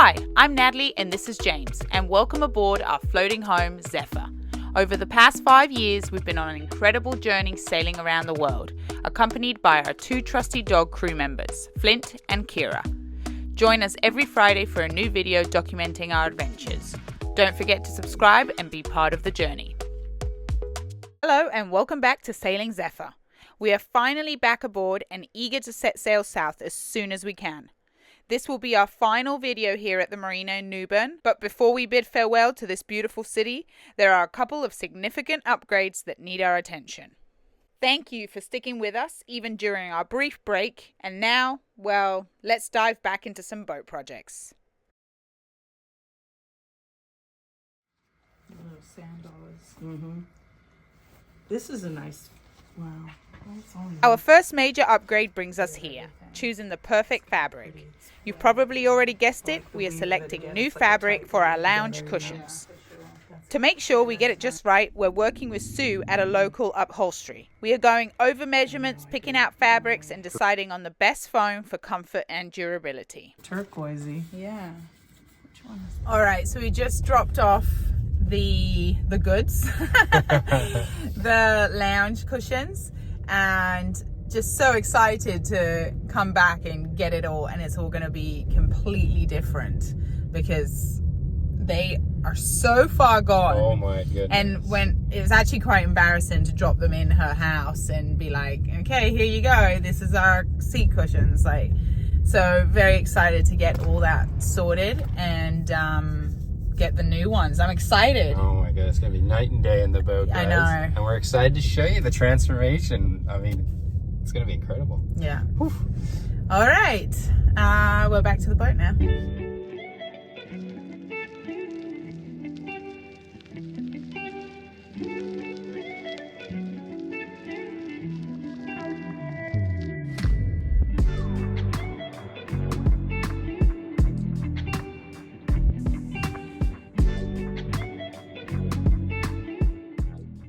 Hi, I'm Natalie and this is James, and welcome aboard our floating home, Zephyr. Over the past 5 years, we've been on an incredible journey sailing around the world, accompanied by our two trusty dog crew members, Flint and Kira. Join us every Friday for a new video documenting our adventures. Don't forget to subscribe and be part of the journey. Hello and welcome back to Sailing Zephyr. We are finally back aboard and eager to set sail south as soon as we can. This will be our final video here at the marina in Newbern, but before we bid farewell to this beautiful city, there are a couple of significant upgrades that need our attention. Thank you for sticking with us even during our brief break, and now, well, let's dive back into some boat projects. Little sand dollars. This is a nice, wow. Our first major upgrade brings us here, choosing the perfect fabric. You've probably already guessed it, we are selecting new fabric for our lounge cushions. To make sure we get it just right, we're working with Sue at a local upholstery. We are going over measurements, picking out fabrics, and deciding on the best foam for comfort and durability. Turquoisey. Yeah. Which one is All right, so we just dropped off the goods, the lounge cushions, and just so excited to come back and get it all, and it's all going to be completely different because they are so far gone. Oh my goodness. And when it was actually quite embarrassing to drop them in her house and be like, okay, here you go, this is our seat cushions. Like, so very excited to get all that sorted and get the new ones. I'm excited. Oh my god, it's gonna be night and day in the boat, guys. I know. And we're excited to show you the transformation. I mean, it's gonna be incredible. Yeah. Whew. All right. We're back to the boat now.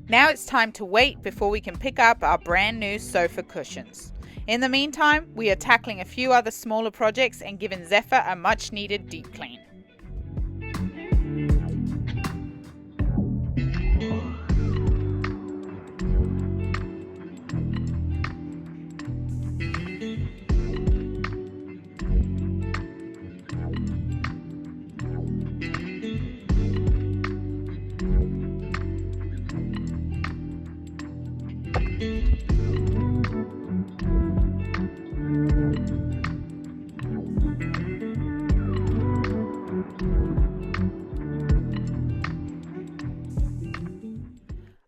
Now it's time to wait before we can pick up our brand new sofa cushions. In the meantime, we are tackling a few other smaller projects and giving Zephyr a much needed deep clean.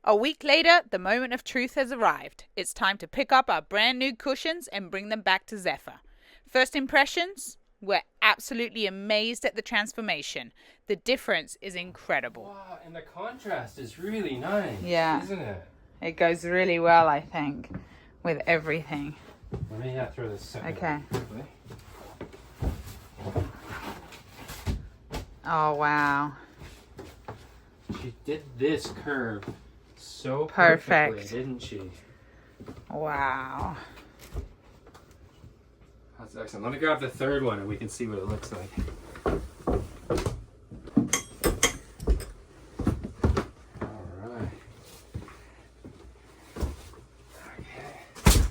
A week later, the moment of truth has arrived. It's time to pick up our brand new cushions and bring them back to Zephyr. First impressions? We're absolutely amazed at the transformation. The difference is incredible. Wow, and the contrast is really nice, Yeah. isn't it? It goes really well, I think, with everything. Let me throw this second Okay. quickly. Oh, wow. She did this curve so Perfect. perfectly, didn't she? Wow. That's excellent. Let me grab the third one and we can see what it looks like. Alright. Okay.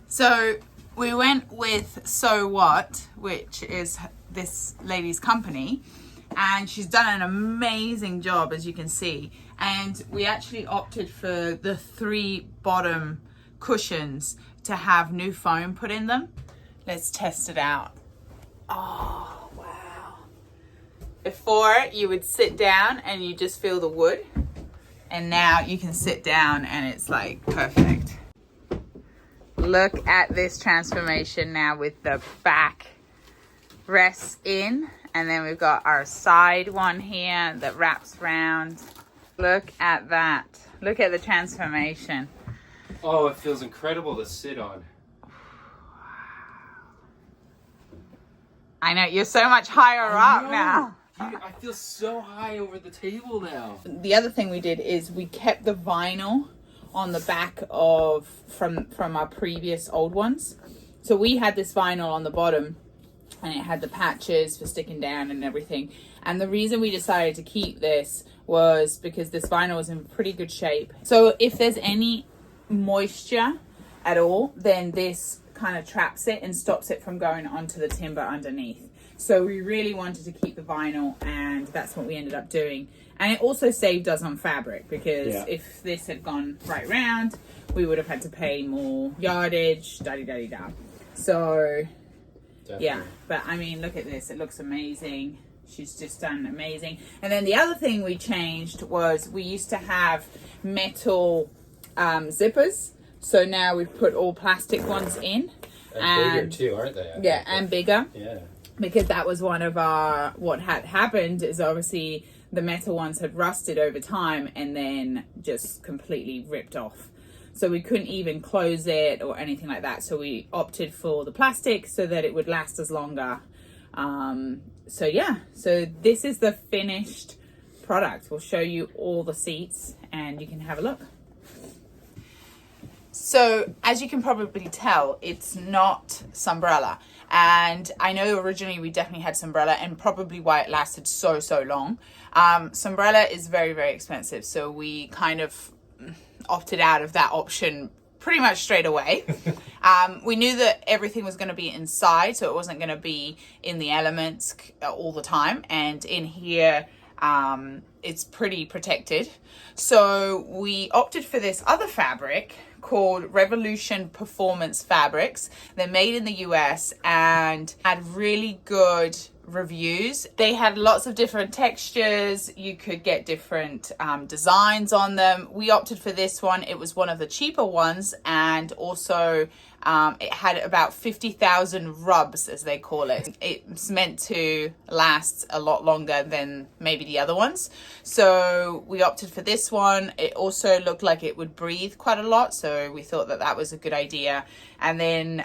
So we went with So What, which is this lady's company, and she's done an amazing job, as you can see. And we actually opted for the 3 bottom cushions to have new foam put in them. Let's test it out. Oh, wow. Before, you would sit down and you just feel the wood. And now you can sit down and it's like perfect. Look at this transformation now with the back rests in. And then we've got our side one here that wraps round. Look at that. Look at the transformation. Oh, it feels incredible to sit on. I know, you're so much higher up now. I feel so high over the table now. The other thing we did is we kept the vinyl on the back of from our previous old ones. So we had this vinyl on the bottom and it had the patches for sticking down and everything. And the reason we decided to keep this was because this vinyl was in pretty good shape. So if there's any moisture at all, then this kind of traps it and stops it from going onto the timber underneath. So we really wanted to keep the vinyl, and that's what we ended up doing. And it also saved us on fabric, because if this had gone right round, we would have had to pay more yardage, da-di-da-di-da. So yeah, but I mean, look at this, it looks amazing. She's just done amazing. And then the other thing we changed was we used to have metal zippers. So now we've put all plastic ones in. And bigger too, aren't they? Yeah, and bigger. Yeah. Because that was one of our, what had happened is obviously the metal ones had rusted over time and then just completely ripped off. So we couldn't even close it or anything like that. So we opted for the plastic so that it would last us longer. So yeah, so this is the finished product. We'll show you all the seats and you can have a look. So as you can probably tell, it's not Sunbrella. And I know originally we definitely had Sunbrella, and probably why it lasted so long. Sunbrella is very, very expensive. So we kind of opted out of that option pretty much straight away. We knew that everything was going to be inside, so it wasn't going to be in the elements all the time. And in here, it's pretty protected. So we opted for this other fabric called Revolution Performance Fabrics. They're made in the US and had really good reviews. They had lots of different textures. You could get different designs on them. We opted for this one. It was one of the cheaper ones, and also it had about 50,000 rubs, as they call it. It's meant to last a lot longer than maybe the other ones. So we opted for this one. It also looked like it would breathe quite a lot, so we thought that that was a good idea. And then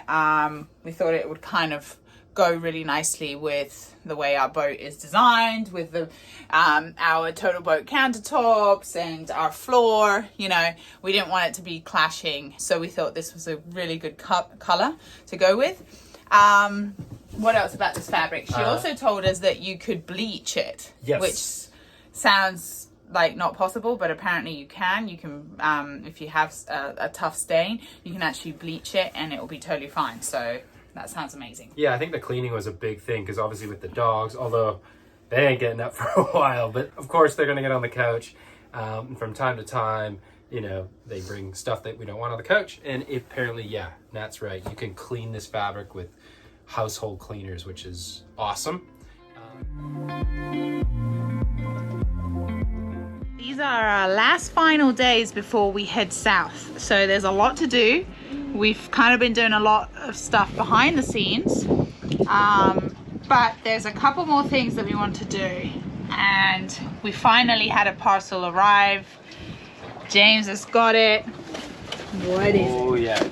we thought it would kind of go really nicely with the way our boat is designed, with the our total boat countertops and our floor. You know, we didn't want it to be clashing, so we thought this was a really good color to go with. What else about this fabric? She also told us that you could bleach it, which sounds like not possible, but apparently you can. You can, if you have a tough stain, you can actually bleach it and it will be totally fine. So that sounds amazing. Yeah, I think the cleaning was a big thing, because obviously with the dogs, although they ain't getting up for a while, but of course they're going to get on the couch. And from time to time, you know, they bring stuff that we don't want on the couch. And apparently, yeah, Nat's right. You can clean this fabric with household cleaners, which is awesome. These are our last final days before we head south. So there's a lot to do. We've kind of been doing a lot of stuff behind the scenes, but there's a couple more things that we want to do. And we finally had a parcel arrive. James has got it. What is it? Oh yeah.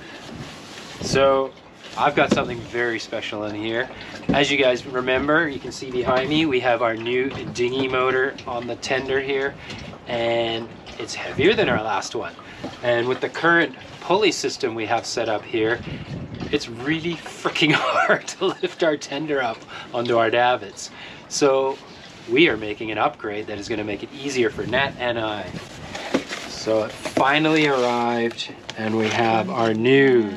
So I've got something very special in here. As you guys remember, you can see behind me, we have our new Dinghy motor on the tender here, and it's heavier than our last one. And with the current pulley system we have set up here, it's really freaking hard to lift our tender up onto our davits. So we are making an upgrade that is going to make it easier for Nat and I. So it finally arrived, and we have our new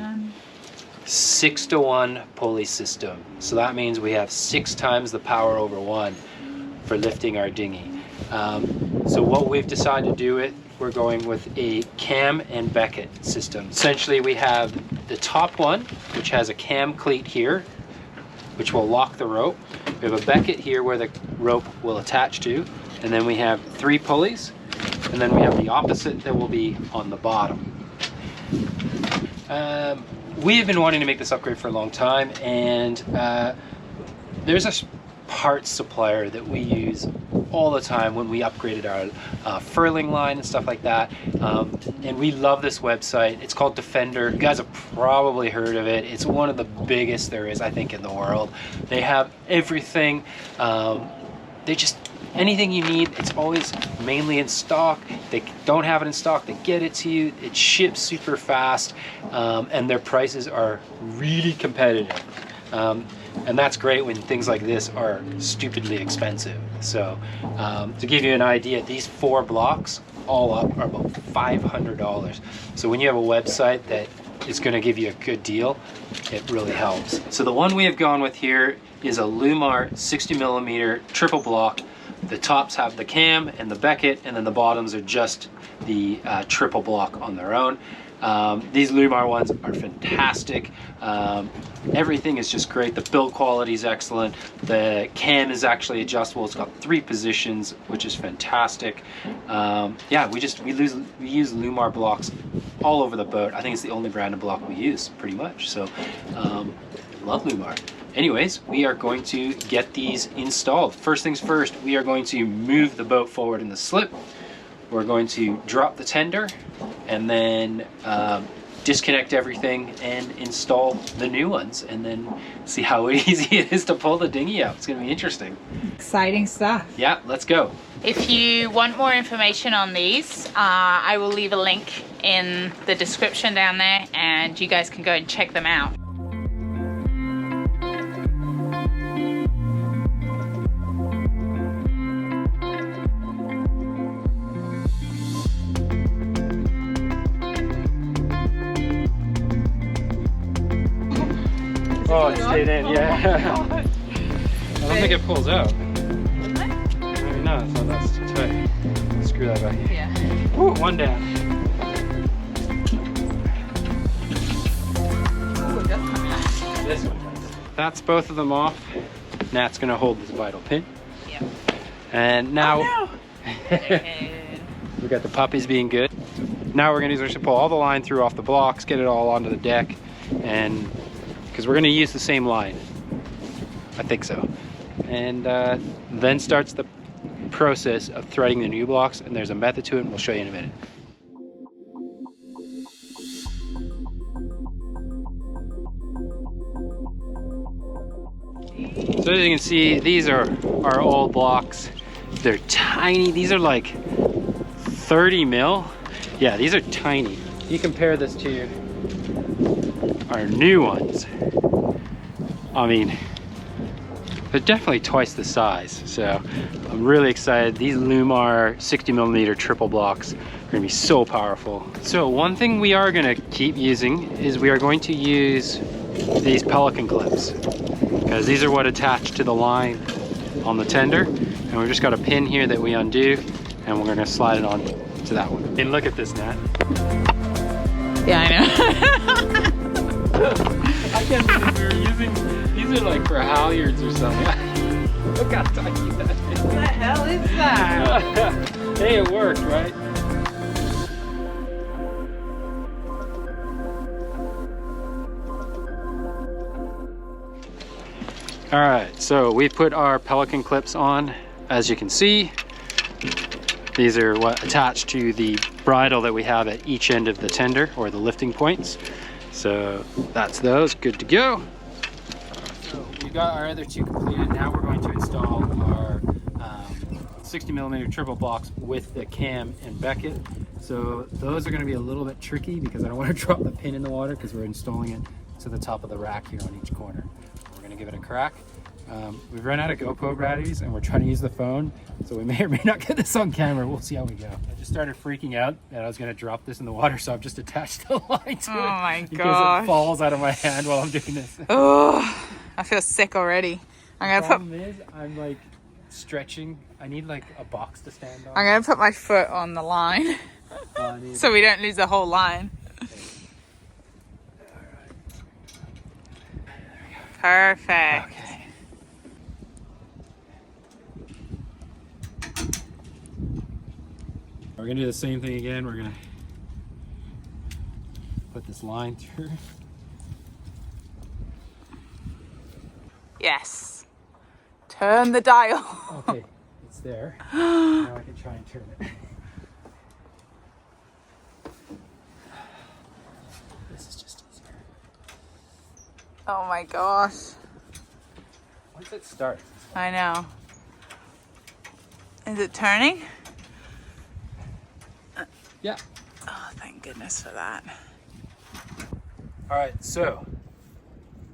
6-to-1 pulley system. So that means we have 6 times the power over 1 for lifting our dinghy. So what we've decided to do it, we're going with a cam and becket system. Essentially we have the top one, which has a cam cleat here, which will lock the rope. We have a becket here where the rope will attach to, and then we have 3 pulleys, and then we have the opposite that will be on the bottom. We have been wanting to make this upgrade for a long time, and there's a parts supplier that we use all the time when we upgraded our furling line and stuff like that, and we love this website. It's called Defender. You guys have probably heard of it. It's one of the biggest there is, I think, in the world. They have everything. They just, anything you need, it's always mainly in stock. They don't have it in stock, they get it to you. It ships super fast, and their prices are really competitive. And that's great when things like this are stupidly expensive. So to give you an idea, these 4 blocks all up are about $500. So when you have a website that is going to give you a good deal, it really helps. So the one we have gone with here is a Lewmar 60mm triple block. The tops have the cam and the becket, and then the bottoms are just the triple block on their own. These Lewmar ones are fantastic. Everything is just great. The build quality is excellent. The cam is actually adjustable. It's got 3 positions, which is fantastic. Yeah, we use Lewmar blocks all over the boat. I think it's the only brand of block we use, pretty much. So, love Lewmar. Anyways, we are going to get these installed. First things first, we are going to move the boat forward in the slip. We're going to drop the tender and then disconnect everything and install the new ones, and then see how easy it is to pull the dinghy out. It's going to be interesting. Exciting stuff. Yeah, let's go. If you want more information on these, I will leave a link in the description down there, and you guys can go and check them out. Oh, it stayed in, yeah. I don't think it pulls out. Doesn't it? No, it's not that tight. Screw that back. Yeah. Ooh, one down. Ooh, it does come out. This one does. That's both of them off. Nat's gonna hold this vital pin. Yep. And now Oh, no. we got the puppies being good. Now we're gonna use our to pull all the line through off the blocks, get it all onto the deck, and because we're going to use the same line. I think so. And then starts the process of threading the new blocks, and there's a method to it, and we'll show you in a minute. So as you can see, these are our old blocks. They're tiny. These are like 30 mil. Yeah, these are tiny. If you compare this to our new ones, I mean, they're definitely twice the size. So I'm really excited. These Lewmar 60mm triple blocks are gonna be so powerful. So one thing we are gonna keep using is we are going to use these pelican clips, because these are what attach to the line on the tender. And we've just got a pin here that we undo, and we're gonna slide it on to that one. And look at this, Nat. Yeah, I know. I can't believe we were using, these are like for halyards or something. Look how tiny that is. What the hell is that? Hey, it worked, right? All right, so we put our pelican clips on. As you can see, these are what attach to the bridle that we have at each end of the tender, or the lifting points. So that's those, good to go. So we got our other 2 completed. Now we're going to install our 60mm triple blocks with the cam and becket. So those are going to be a little bit tricky because I don't want to drop the pin in the water, because we're installing it to the top of the rack here on each corner. We're going to give it a crack. We've run out of GoPro batteries and we're trying to use the phone, so we may or may not get this on camera. We'll see how we go. I just started freaking out that I was going to drop this in the water, so I've just attached the line to it. Oh my in gosh. case it falls out of my hand while I'm doing this. Oh, I feel sick already. The problem is I'm like stretching. I need like a box to stand on. I'm gonna put my foot on the line so we don't lose the whole line. Perfect. Okay. We're gonna do the same thing again. We're gonna put this line through. Yes. Turn the dial. Okay, it's there. Now I can try and turn it. This is just easier. Oh my gosh. Once it starts. I know. Is it turning? Yeah. Oh, thank goodness for that. All right, so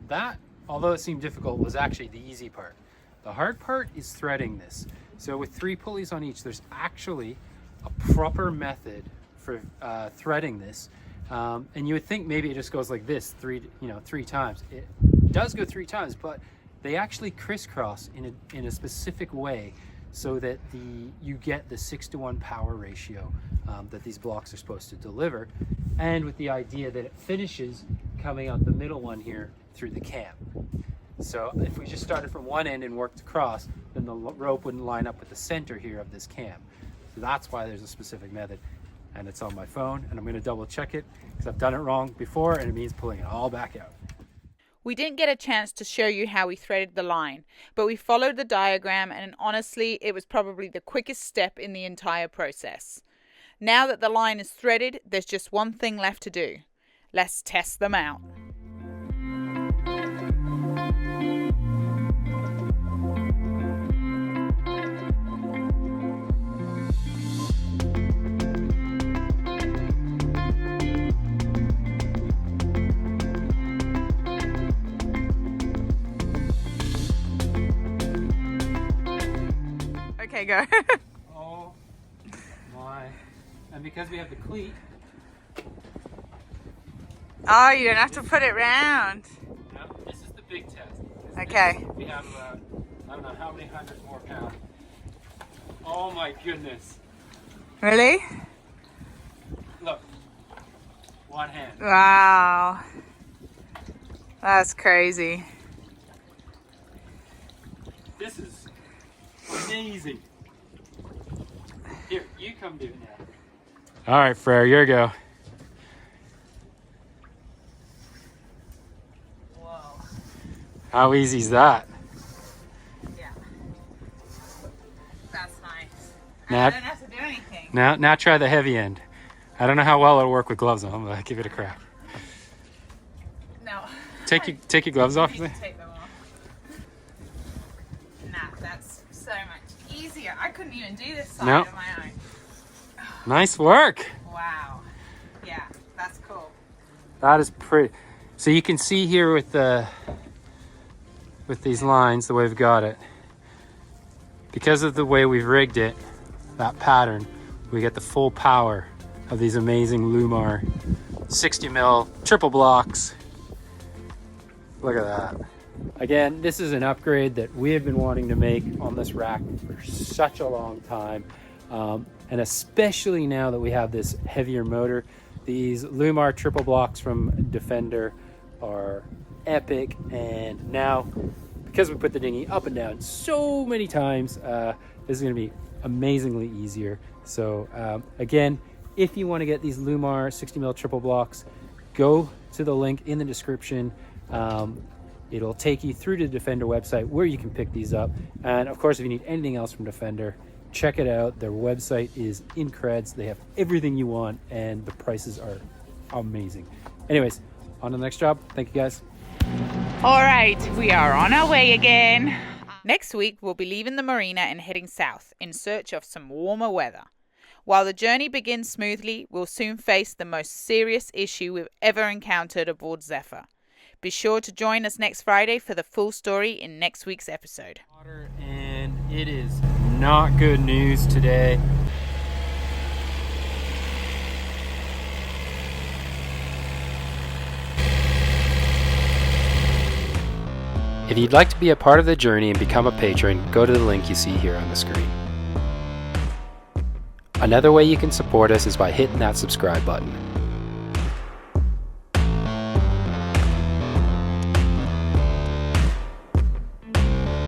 that although it seemed difficult, was actually the easy part. The hard part is threading this. So with 3 pulleys on each, there's actually a proper method for threading this. And you would think maybe it just goes like this 3 times. It does go 3 times, but they actually crisscross in a specific way so that you get the 6-to-1 power ratio that these blocks are supposed to deliver, and with the idea that it finishes coming out the middle one here through the cam. So if we just started from one end and worked across, then the rope wouldn't line up with the center here of this cam. So that's why there's a specific method, and it's on my phone, and I'm going to double check it because I've done it wrong before, and it means pulling it all back out. We didn't get a chance to show you how we threaded the line, but we followed the diagram, and honestly, it was probably the quickest step in the entire process. Now that the line is threaded, there's just one thing left to do. Let's test them out. Okay, go. Oh my. And because we have the cleat. Oh, you don't have to put it round. No, this is the big test. Okay. We have, I don't know how many hundreds more pounds. Oh my goodness. Really? Look. One hand. Wow. That's crazy. This is amazing. Here, you come do it now. All right, Frere, your go. Whoa. How easy is that? Yeah. That's nice. Now, I don't have to do anything. now try the heavy end. I don't know how well it'll work with gloves on, but give it a crack. No. Take your gloves off. I need to take them off. Nah, that's so much easier. I couldn't even do this side Nope. on my own. Nice work. Wow. Yeah, that's cool. That is pretty. So you can see here with these lines, the way we've got it, because of the way we've rigged it, that pattern, we get the full power of these amazing Lewmar 60mm triple blocks. Look at that. Again, this is an upgrade that we have been wanting to make on this rack for such a long time. And especially now that we have this heavier motor. These Lewmar triple blocks from Defender are epic, and now because we put the dinghy up and down so many times, this is going to be amazingly easier. So again, if you want to get these Lewmar 60mm triple blocks, go to the link in the description. It'll take you through to the Defender website where you can pick these up. And of course, if you need anything else from Defender, check it out. Their website is in creds. They have everything you want, and the prices are amazing. Anyways, on to the next job. Thank you, guys. All right, we are on our way again. Next week, we'll be leaving the marina and heading south in search of some warmer weather. While the journey begins smoothly, we'll soon face the most serious issue we've ever encountered aboard Zephyr. Be sure to join us next Friday for the full story in next week's episode. And it is not good news today. If you'd like to be a part of the journey and become a patron, go to the link you see here on the screen. Another way you can support us is by hitting that subscribe button.